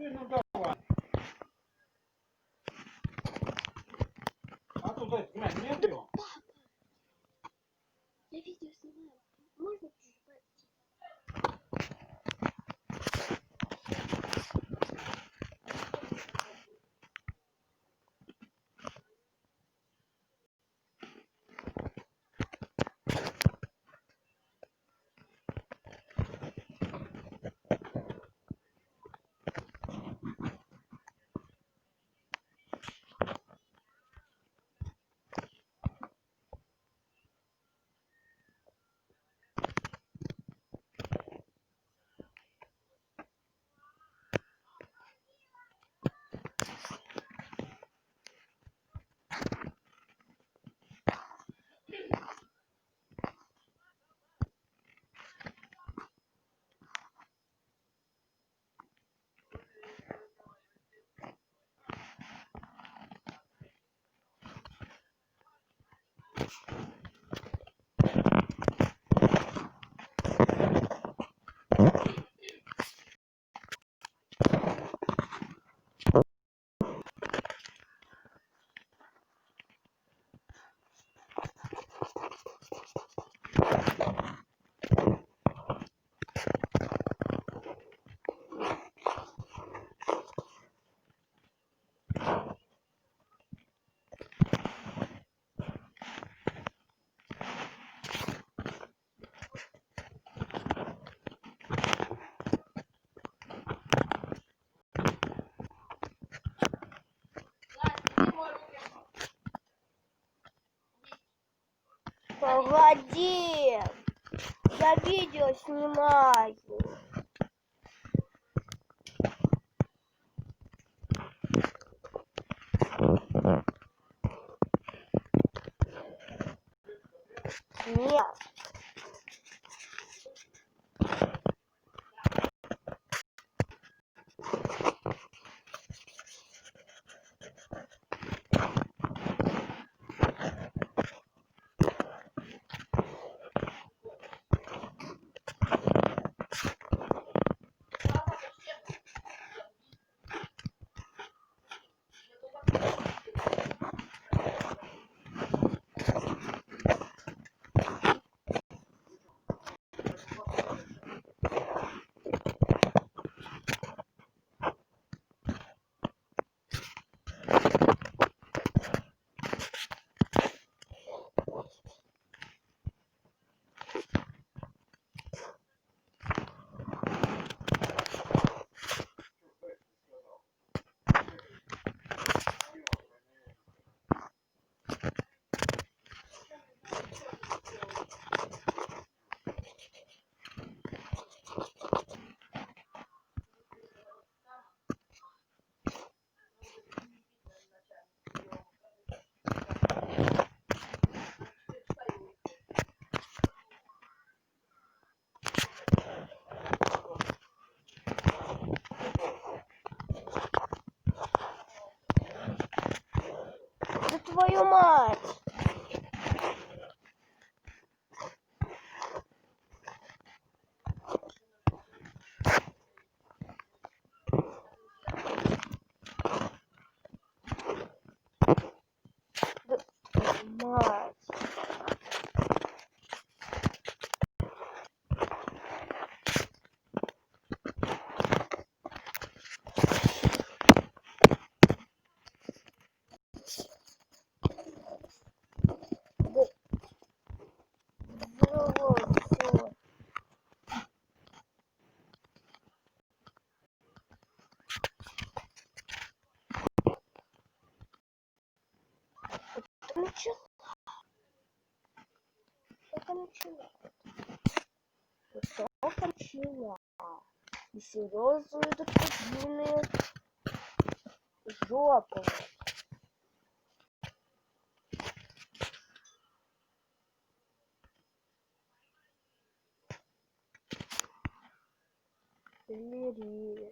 Ну давай. А тут это, глянь, нет его? Я видео снимаю. Можно прижать? Погоди, я видео снимаю. Нет. Да твою мать! Да твою мать! Это начала. И серьезно такие жопы. Лири.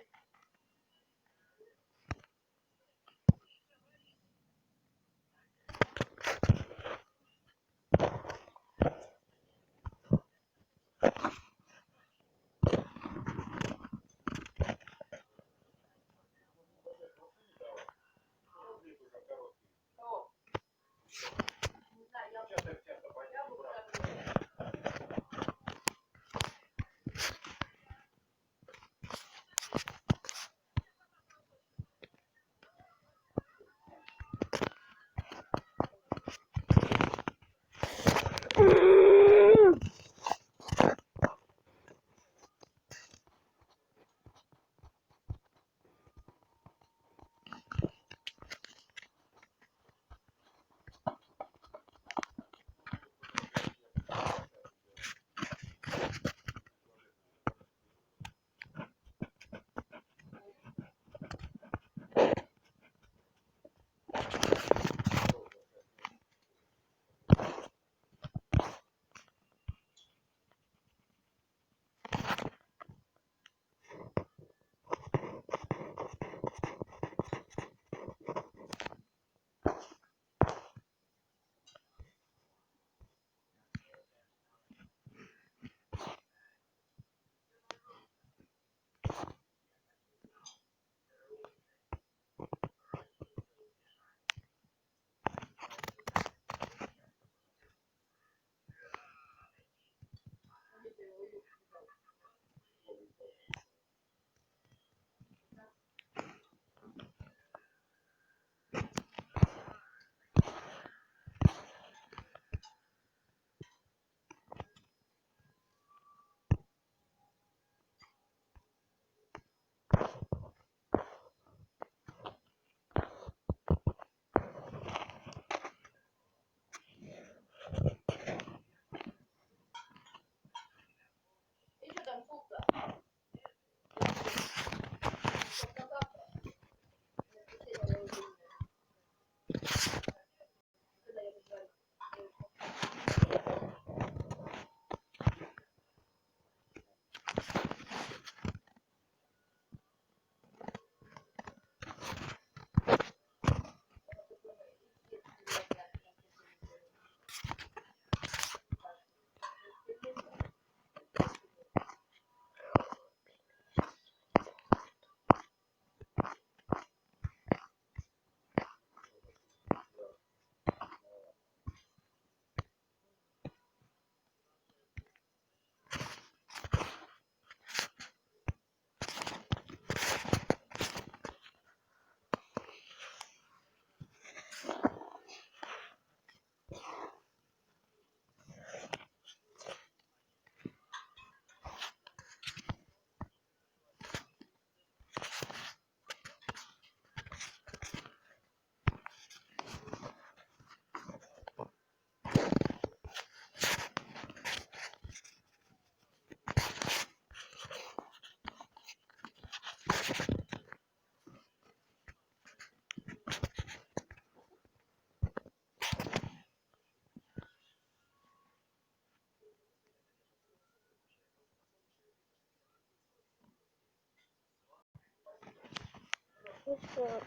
Ну что?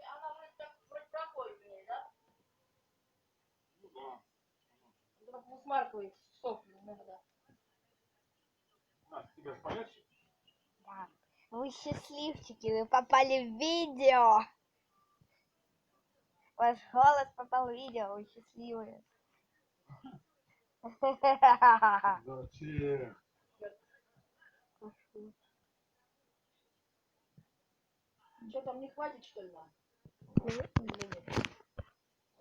Она вроде проходит в ней, да? Ну да. Только усмаркивает сопли иногда. На, тебя спалят? Да. Вы счастливчики, вы попали в видео. Ваш голос попал в видео, вы счастливые. Зачем? Что там не хватит, что ли, нам?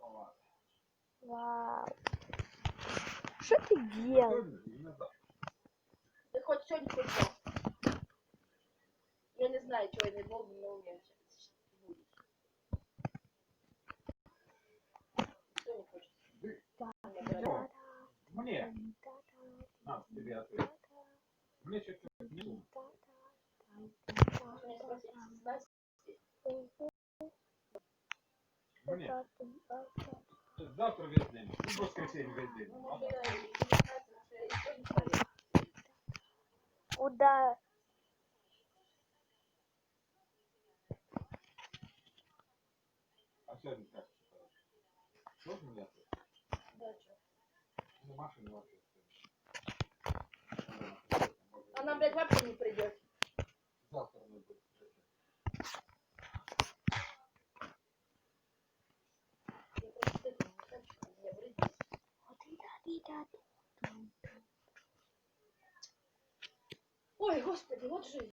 Ладно. Вау. Что ты делаешь? Ты хоть сегодня хоть что? Я не знаю, что я не долго не умею. Кто не хочет? Ну, мне. На, тебе ответ. Мне что-то не думаю. Мне спросить, знать? Мне. Завтра весь день. Ну, в воскресенье весь день. Ну, может, я не знаю, может, я еще не знаю. Куда? А сегодня как? Можно мне ответ? Да, что? Ну, Маша не ответ. Она, блядь, вообще не придет. Завтра надо будет. Я просто стыдно, не хочу, мне вредить. Ой, господи, вот жизнь.